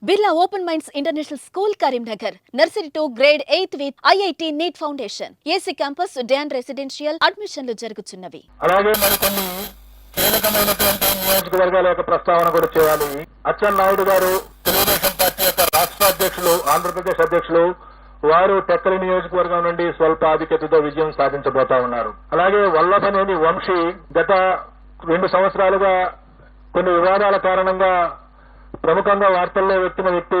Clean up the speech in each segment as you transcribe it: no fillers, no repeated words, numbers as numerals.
Birla open minds international school Karimnagar nursery to grade 8 with IIT NEET foundation AC campus డ్యాన్ residential అడ్మిషన్లు జరుగుతున్నవి. అలాగే మరికొన్ని కీలకమైనటువంటి నియోజకవర్గాల యొక్క ప్రస్తావన కూడా చేయాలి. అచ్చెన్నాయుడు గారు తెలుగుదేశం పార్టీ యొక్క రాష్ట్ర అధ్యక్షులు, ఆంధ్రప్రదేశ్ అధ్యక్షులు, వారు టెక్కలి నియోజకవర్గం నుండి స్వల్ప ఆధిక్యతతో విజయం సాధించబోతా ఉన్నారు. అలాగే వల్లభనేని వంశీ గత 2 సంవత్సరాలుగా కొన్ని వివాదాల కారణంగా ప్రముఖంగా వార్తల్లో వ్యక్తిన వ్యక్తి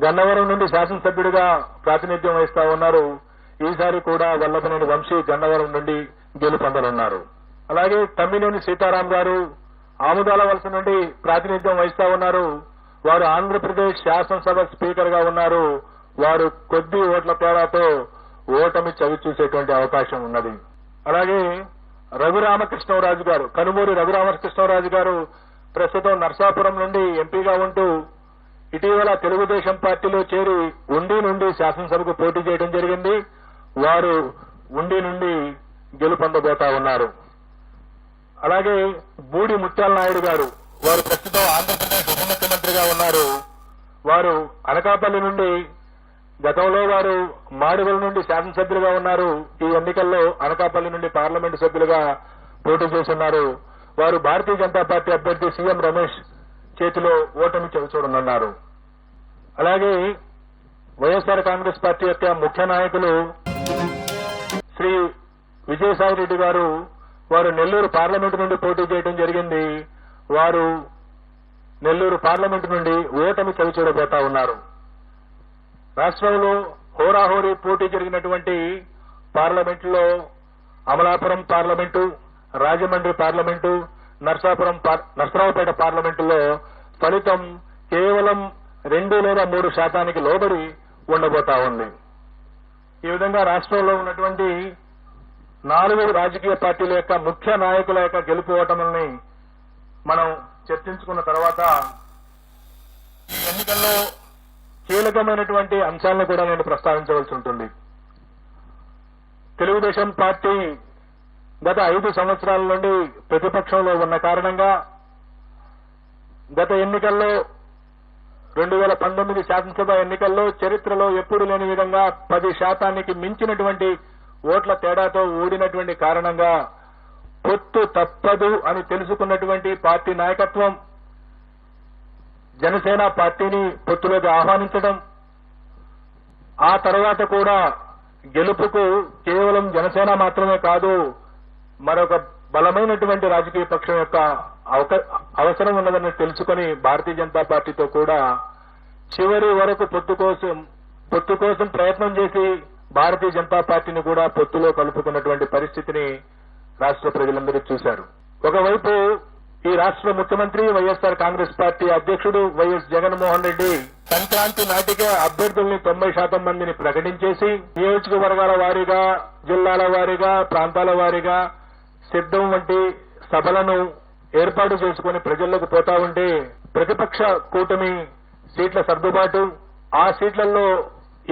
గన్నవరం నుండి శాసనసభ్యుడిగా ప్రాతినిధ్యం వహిస్తా ఉన్నారు. ఈసారి కూడా వల్లభనేని వంశీ గన్నవరం నుండి గెలుపొందనున్నారు. అలాగే తమ్మినేని సీతారాం గారు ఆముదాల వలస నుండి ప్రాతినిధ్యం వహిస్తా ఉన్నారు. వారు ఆంధ్రప్రదేశ్ శాసనసభ స్పీకర్ గా ఉన్నారు. వారు కొద్ది ఓట్ల తేడాతో ఓటమి చవిచూసేటువంటి అవకాశం ఉన్నది. అలాగే రఘురామకృష్ణరాజు గారు, కనుమూరి రఘురామకృష్ణరాజు గారు ప్రస్తుతం నర్సాపురం నుండి ఎంపీగా ఉంటూ ఇటీవల తెలుగుదేశం పార్టీలో చేరి ఉండి నుండి శాసనసభకు పోటీ చేయడం జరిగింది. వారు ఉండి నుండి గెలుపొందబోతా ఉన్నారు. అలాగే బూడి ముత్యాల నాయుడు గారు, వారు ప్రస్తుతం ఆంధ్రప్రదేశ్ ఉప ముఖ్యమంత్రిగా ఉన్నారు. వారు అనకాపల్లి నుండి, గతంలో వారు మాడుగుల నుండి శాసనసభ్యులుగా ఉన్నారు. ఈ ఎన్నికల్లో అనకాపల్లి నుండి పార్లమెంటు సభ్యులుగా పోటీ చేస్తున్నారు. వారు భారతీయ జనతా పార్టీ అభ్యర్థి సీఎం రమేష్ చేతిలో ఓటమి చవిచూడనున్నారు. అలాగే వైఎస్ఆర్ కాంగ్రెస్ పార్టీ యొక్క ముఖ్య నాయకులు శ్రీ విజయసాయి రెడ్డి గారు, వారు నెల్లూరు పార్లమెంటు నుండి పోటీ చేయడం జరిగింది. వారు నెల్లూరు పార్లమెంటు నుండి ఓటమి చవిచూడబోతా ఉన్నారు. రాష్ట్రంలో హోరాహోరీ పోటీ జరిగినటువంటి పార్లమెంటులో అమలాపురం పార్లమెంటు, రాజమండ్రి పార్లమెంటు, నర్సరావుపేట పార్లమెంటులో ఫలితం కేవలం 2 లేదా 3% లోబడి ఉండబోతా ఉంది. ఈ విధంగా రాష్ట్రంలో ఉన్నటువంటి 4 రాజకీయ పార్టీల యొక్క ముఖ్య నాయకుల యొక్క గెలుపు ఓటముల్ని మనం చర్చించుకున్న తర్వాత ఈ ఎన్నికల్లో కీలకమైనటువంటి అంశాలను కూడా నేను ప్రస్తావించవలసి ఉంటుంది. తెలుగుదేశం పార్టీ గత 5 సంవత్సరాల నుండి ప్రతిపక్షంలో ఉన్న కారణంగా గత ఎన్నికల్లో 2019 శాసనసభ ఎన్నికల్లో చరిత్రలో ఎప్పుడు లేని విధంగా 10% మించినటువంటి ఓట్ల తేడాతో ఓడినటువంటి కారణంగా పొత్తు తప్పదు అని తెలుసుకున్నటువంటి పార్టీ నాయకత్వం జనసేన పార్టీని పొత్తులోకి ఆహ్వానించడం, ఆ తర్వాత కూడా గెలుపుకు కేవలం జనసేన మాత్రమే కాదు, మరొక బలమైనటువంటి రాజకీయ పక్షం యొక్క అవసరం ఉన్నదని తెలుసుకుని భారతీయ జనతా పార్టీతో కూడా చివరి వరకు పొత్తు కోసం ప్రయత్నం చేసి భారతీయ జనతా పార్టీని కూడా పొత్తులో కలుపుకున్నటువంటి పరిస్థితిని రాష్ట్ర ప్రజలందరూ చూశారు. ఒకవైపు ఈ రాష్ట్ర ముఖ్యమంత్రి వైఎస్ఆర్ కాంగ్రెస్ పార్టీ అధ్యక్షుడు వైఎస్ జగన్మోహన్ రెడ్డి సంక్రాంతి నాటికే అభ్యర్థుల్ని 90% మందిని ప్రకటించేసి నియోజకవర్గాల వారీగా, జిల్లాల వారీగా, ప్రాంతాల వారీగా సిద్ధం వంటి సభలను ఏర్పాటు చేసుకుని ప్రజల్లోకి పోతా ఉంటే ప్రతిపక్ష కూటమి సీట్ల సర్దుబాటు, ఆ సీట్లలో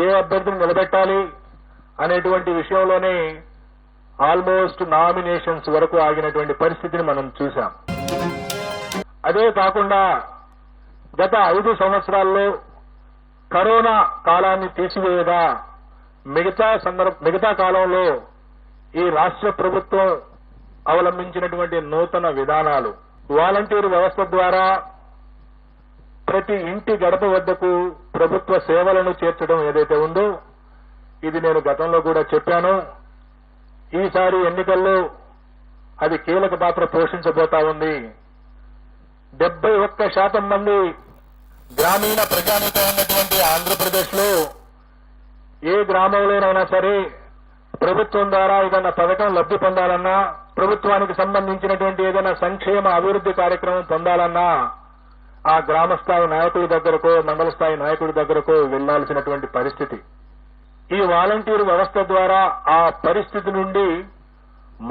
ఏ అభ్యర్థిని నిలబెట్టాలి అనేటువంటి విషయంలోనే ఆల్మోస్ట్ నామినేషన్స్ వరకు ఆగినటువంటి పరిస్థితిని మనం చూశాం. అదే కాకుండా గత 5 కరోనా కాలాన్ని తీసివేయగా మిగతా కాలంలో ఈ రాష్ట్ర ప్రభుత్వం అవలంబించినటువంటి నూతన విధానాలు, వాలంటీర్ వ్యవస్థ ద్వారా ప్రతి ఇంటి గడప వద్దకు ప్రభుత్వ సేవలను చేర్చడం ఏదైతే ఉందో, ఇది నేను గతంలో కూడా చెప్పాను. ఈసారి ఎన్నికల్లో అది కీలక పాత్ర పోషించబోతా ఉంది. 71% మంది గ్రామీణ ప్రజానీకం ఉన్నటువంటి ఆంధ్రప్రదేశ్ లో ఏ గ్రామంలోనైనా సరే ప్రభుత్వం ద్వారా ఏదైనా పథకం లబ్ధి పొందాలన్నా, ప్రభుత్వానికి సంబంధించినటువంటి ఏదైనా సంక్షేమ అభివృద్ధి కార్యక్రమం పొందాలన్నా ఆ గ్రామ స్థాయి నాయకుడి దగ్గరకో, మండల స్థాయి నాయకుడి దగ్గరకో వెళ్లాల్సినటువంటి పరిస్థితి. ఈ వాలంటీర్ వ్యవస్థ ద్వారా ఆ పరిస్థితి నుండి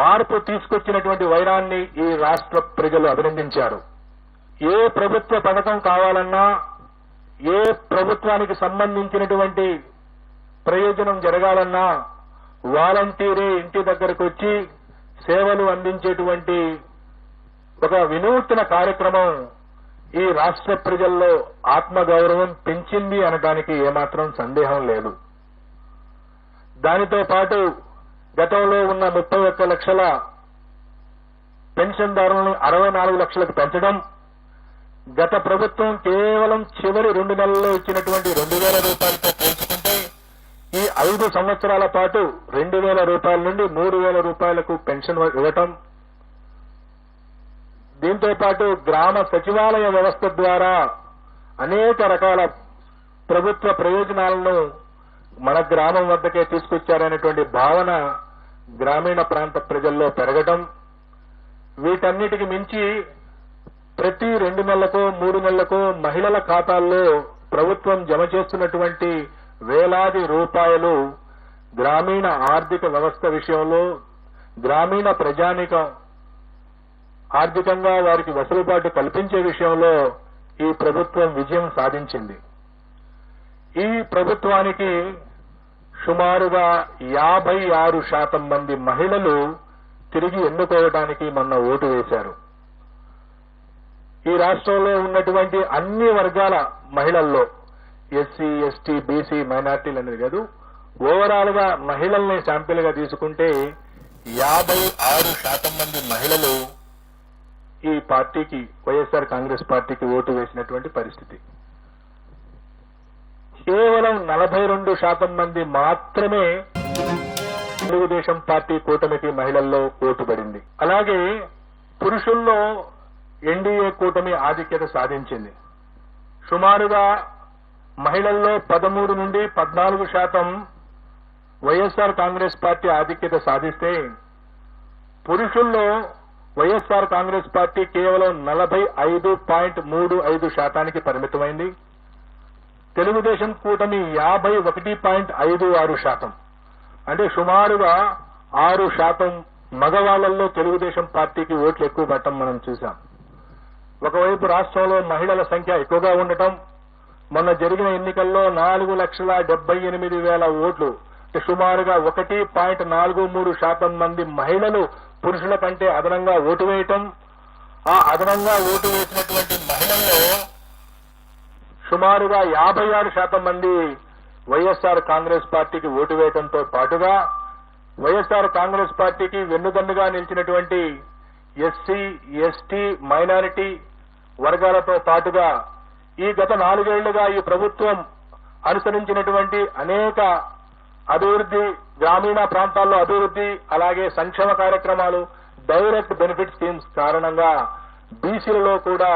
మార్పు తీసుకొచ్చినటువంటి వైరాన్ని ఈ రాష్ట్ర ప్రజలు అభినందించారు. ఏ ప్రభుత్వ పథకం కావాలన్నా, ఏ ప్రభుత్వానికి సంబంధించినటువంటి ప్రయోజనం జరగాలన్నా వాలంటీరే ఇంటి దగ్గరకు వచ్చి సేవలు అందించేటువంటి ఒక వినూత్న కార్యక్రమం ఈ రాష్ట్ర ప్రజల్లో ఆత్మగౌరవం పెంచింది అనడానికి ఏమాత్రం సందేహం లేదు. దానితో పాటు గతంలో ఉన్న 31 లక్షల పెన్షన్దారులను 64 లక్షలకు పెంచడం, గత ప్రభుత్వం కేవలం చివరి 2 నెలల్లో ఇచ్చినటువంటి 2,000 రూపాయలతో పోల్చుకుంటే ఈ 5 సంవత్సరాల పాటు 2,000 రూపాయల నుండి 3,000 రూపాయలకు పెన్షన్ ఇవ్వటం, దీంతో పాటు గ్రామ సచివాలయ వ్యవస్థ ద్వారా అనేక రకాల ప్రభుత్వ ప్రయోజనాలను మన గ్రామం వద్దకే తీసుకొచ్చారనేటువంటి భావన గ్రామీణ ప్రాంత ప్రజల్లో పెరగటం, వీటన్నిటికి మించి ప్రతి 2 నెలలకో 3 నెలలకో మహిళల ఖాతాల్లో ప్రభుత్వం జమ చేస్తున్నటువంటి వేలాది రూపాయలు గ్రామీణ ఆర్థిక వ్యవస్థ విషయంలో గ్రామీణ ప్రజానీకం ఆర్థికంగా వారికి వెసులుబాటు కల్పించే విషయంలో ఈ ప్రభుత్వం విజయం సాధించింది. ఈ ప్రభుత్వానికి సుమారుగా 56% మంది మహిళలు తిరిగి ఎన్నుకోవడానికి మొన్న ఓటు వేశారు. ఈ రాష్ట్రంలో ఉన్నటువంటి అన్ని వర్గాల మహిళల్లో ఎస్సీ, ఎస్టీ, బీసీ, మైనార్టీలు అనేది కాదు, ఓవరాల్ గా మహిళల్ని శాంపిల్ గా తీసుకుంటే 56% మంది మహిళలు ఈ పార్టీకి, వైఎస్ఆర్ కాంగ్రెస్ పార్టీకి ఓటు వేసినటువంటి పరిస్థితి. కేవలం 42% మంది మాత్రమే తెలుగుదేశం పార్టీ కూటమికి మహిళల్లో ఓటు పడింది. అలాగే పురుషుల్లో ఎన్డీఏ కూటమి ఆధిక్యత సాధించింది. సుమారుగా మహిళల్లో 13 నుండి 14% వైఎస్ఆర్ కాంగ్రెస్ పార్టీ ఆధిక్యత సాధిస్తే, పురుషుల్లో వైఎస్ఆర్ కాంగ్రెస్ పార్టీ కేవలం 45.35% పరిమితమైంది. తెలుగుదేశం కూటమి 51.56%, అంటే సుమారుగా 6% మగవాళ్లలో తెలుగుదేశం పార్టీకి ఓట్లు ఎక్కువ పట్టడం మనం చూశాం. ఒకవైపు రాష్ట్రంలో మహిళల సంఖ్య ఎక్కువగా ఉండటం, మొన్న జరిగిన ఎన్నికల్లో 4,78,000 ఓట్లు, సుమారుగా 1.43% మంది మహిళలు పురుషుల కంటే అదనంగా ఓటు వేయటం, ఆ అదనంగా ఓటు వేసినటువంటి మహిళల్లో సుమారుగా 56% మంది వైఎస్ఆర్ కాంగ్రెస్ పార్టీకి ఓటు వేయడంతో పాటుగా వైఎస్ఆర్ కాంగ్రెస్ పార్టీకి వెన్నుదన్నుగా నిలిచినటువంటి ఎస్సీ, ఎస్టీ, మైనారిటీ వర్గాలతో పాటుగా ఈ గత 4 ఏళ్లుగా ఈ ప్రభుత్వం అనుసరించినటువంటి అనేక అభివృద్ధి, గ్రామీణ ప్రాంతాల్లో అభివృద్ధి, అలాగే సంక్షేమ కార్యక్రమాలు, డైరెక్ట్ బెనిఫిట్ స్కీమ్స్ కారణంగా బీసీలలో కూడా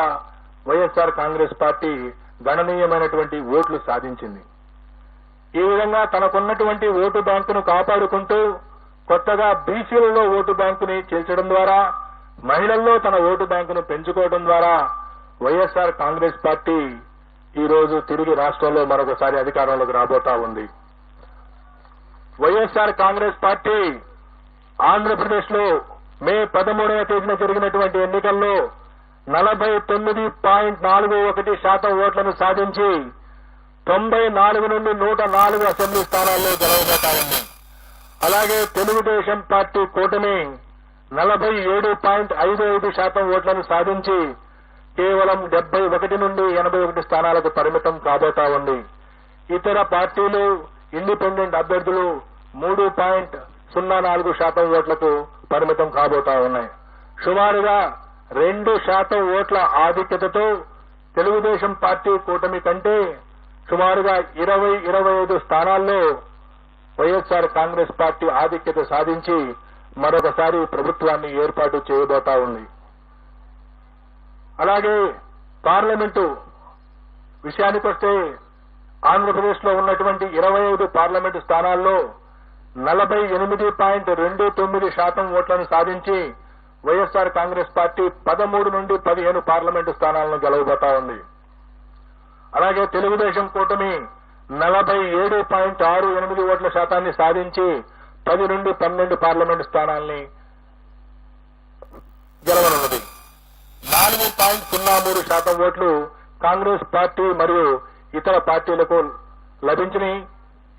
వైఎస్ఆర్ కాంగ్రెస్ పార్టీ గణనీయమైనటువంటి ఓట్లు సాధించింది. ఈ విధంగా తనకున్నటువంటి ఓటు బ్యాంకును కాపాడుకుంటూ కొత్తగా బీసీలలో ఓటు బ్యాంకుని చేర్చడం ద్వారా, మహిళల్లో తన ఓటు బ్యాంకును పెంచుకోవడం ద్వారా వైఎస్ఆర్ కాంగ్రెస్ పార్టీ ఈ రోజు తిరిగి రాష్ట్రంలో మరొకసారి అధికారంలోకి రాబోతా ఉంది. వైఎస్ఆర్ కాంగ్రెస్ పార్టీ ఆంధ్రప్రదేశ్ లో మే 13వ తేదీన జరిగినటువంటి ఎన్నికల్లో 49.41% ఓట్లను సాధించి 94 నుండి 104 అసెంబ్లీ స్థానాల్లో గెలవబోతా ఉంది. అలాగే తెలుగుదేశం పార్టీ కూటమి 47.55% ఓట్లను సాధించి కేవలం 71 నుండి 81 స్థానాలకు పరిమితం కాబోతా ఉంది. ఇతర పార్టీలు, ఇండిపెండెంట్ అభ్యర్థులు 3.04% ఓట్లకు పరిమితం కాబోతా ఉన్నాయి. సుమారుగా 2% ఓట్ల ఆధిక్యతతో తెలుగుదేశం పార్టీ కూటమి కంటే సుమారుగా 20-25 స్థానాల్లో వైఎస్ఆర్ కాంగ్రెస్ పార్టీ ఆధిక్యత సాధించి మరొకసారి ప్రభుత్వాన్ని ఏర్పాటు చేయబోతా ఉంది. అలాగే పార్లమెంటు విషయానికొస్తే ఆంధ్రప్రదేశ్ లో ఉన్నటువంటి 25 పార్లమెంటు స్థానాల్లో 48.29% ఓట్లను సాధించి వైఎస్ఆర్ కాంగ్రెస్ పార్టీ 13 నుండి 15 పార్లమెంటు స్థానాలను గెలవబోతా ఉంది. అలాగే తెలుగుదేశం కూటమి 47.68 ఓట్ల శాతాన్ని సాధించి 10 నుండి 12 పార్లమెంటు స్థానాల్ని గెలవనున్నది. 4.03% ఓట్లు కాంగ్రెస్ పార్టీ మరియు ఇతర పార్టీలకు లభించని,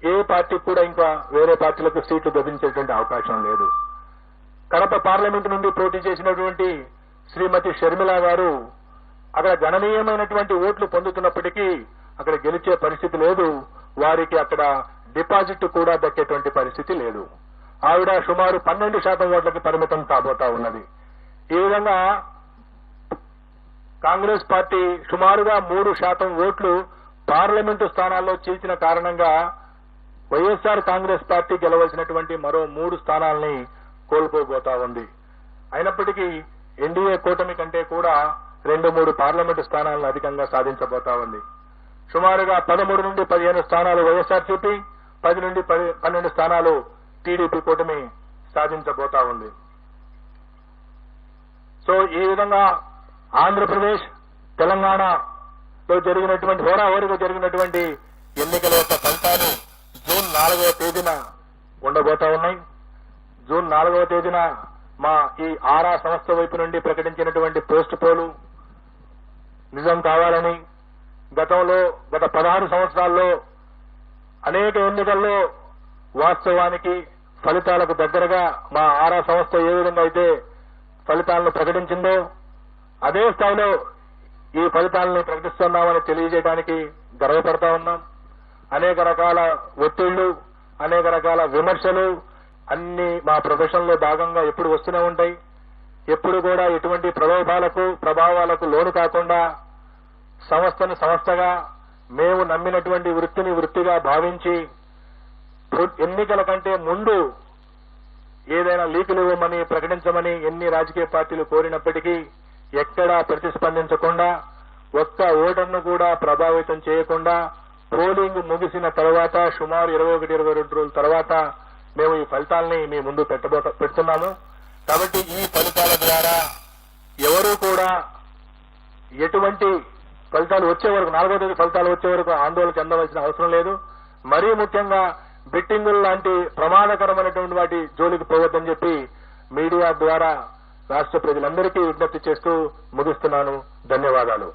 ఏ పార్టీ కూడా ఇంకా వేరే పార్టీలకు సీట్లు లభించేటువంటి అవకాశం లేదు. కడప పార్లమెంటు నుండి పోటీ చేసినటువంటి శ్రీమతి షర్మిల గారు అక్కడ గణనీయమైనటువంటి ఓట్లు పొందుతున్నప్పటికీ అక్కడ గెలిచే పరిస్థితి లేదు. వారికి అక్కడ డిపాజిట్ కూడా దక్కేటువంటి పరిస్థితి లేదు. ఆవిడ సుమారు 12% ఓట్లకి పరిమితం కాబోతా ఉన్నది. ఈ విధంగా కాంగ్రెస్ పార్టీ సుమారుగా 3% ఓట్లు పార్లమెంటు స్థానాల్లో చీల్చిన కారణంగా వైఎస్ఆర్ కాంగ్రెస్ పార్టీ గెలవలసినటువంటి మరో 3 స్థానాల్ని కోల్పోబోతా ఉంది. అయినప్పటికీ ఎన్డీఏ కూటమి కంటే కూడా 2-3 పార్లమెంటు స్థానాలను అధికంగా సాధించబోతా ఉంది. సుమారుగా 13 నుండి 15 స్థానాలు వైఎస్ఆర్సీపీ, 10 నుండి 12 స్థానాలు టీడీపీ కూటమి సాధించబోతా ఉంది. సో ఈ విధంగా ఆంధ్రప్రదేశ్, తెలంగాణలో జరిగినటువంటి హోరాహోరీగా జరిగినటువంటి ఎన్నికల యొక్క ఫలితాలు జూన్ 4వ తేదీన ఉండబోతా ఉన్నాయి. జూన్ 4వ తేదీన మా ఈ ఆరా సంస్థ వైపు నుండి ప్రకటించినటువంటి పోస్ట్ పోలు నిజం కావాలని, గత 16 సంవత్సరాల్లో అనేక ఎన్నికల్లో వాస్తవానికి ఫలితాలకు దగ్గరగా మా ఆరా సంస్థ ఏ విధంగా అయితే ఫలితాలను ప్రకటించిందో అదే స్థాయిలో ఈ ఫలితాలను ప్రకటిస్తున్నామని తెలియజేయడానికి గర్వపడతా ఉన్నాం. అనేక రకాల ఒత్తిళ్లు, అనేక రకాల విమర్శలు అన్ని మా ప్రొఫెషన్ లో భాగంగా ఎప్పుడు వస్తూనే ఉంటాయి. ఎప్పుడు కూడా ఎటువంటి ప్రభావాలకు లోను కాకుండా సంస్థను సంస్థగా, మేము నమ్మినటువంటి వృత్తిని వృత్తిగా భావించి ఎన్నికల కంటే ముందు ఏదైనా లీకులు ఇవ్వమని ప్రకటించమని ఎన్ని రాజకీయ పార్టీలు కోరినప్పటికీ ఎక్కడా ప్రతిస్పందించకుండా, ఒక్క ఓటర్ను కూడా ప్రభావితం చేయకుండా పోలింగ్ ముగిసిన తర్వాత సుమారు 21-22 రోజుల తర్వాత మేము ఈ ఫలితాలని మీ ముందు పెడుతున్నాము. కాబట్టి ఈ ఫలితాల ద్వారా ఎవరూ కూడా ఎటువంటి ఫలితాలు వచ్చే వరకు 4వ తేదీ ఫలితాలు వచ్చే వరకు ఆందోళన చెందవలసిన అవసరం లేదు. మరీ ముఖ్యంగా బెట్టింగులు లాంటి ప్రమాదకరమైనటువంటి వాటి జోలికి పోవద్దని చెప్పి మీడియా ద్వారా రాష్ట్ర ప్రజలందరికీ విజ్ఞప్తి చేస్తూ ముగిస్తున్నాను. ధన్యవాదాలు.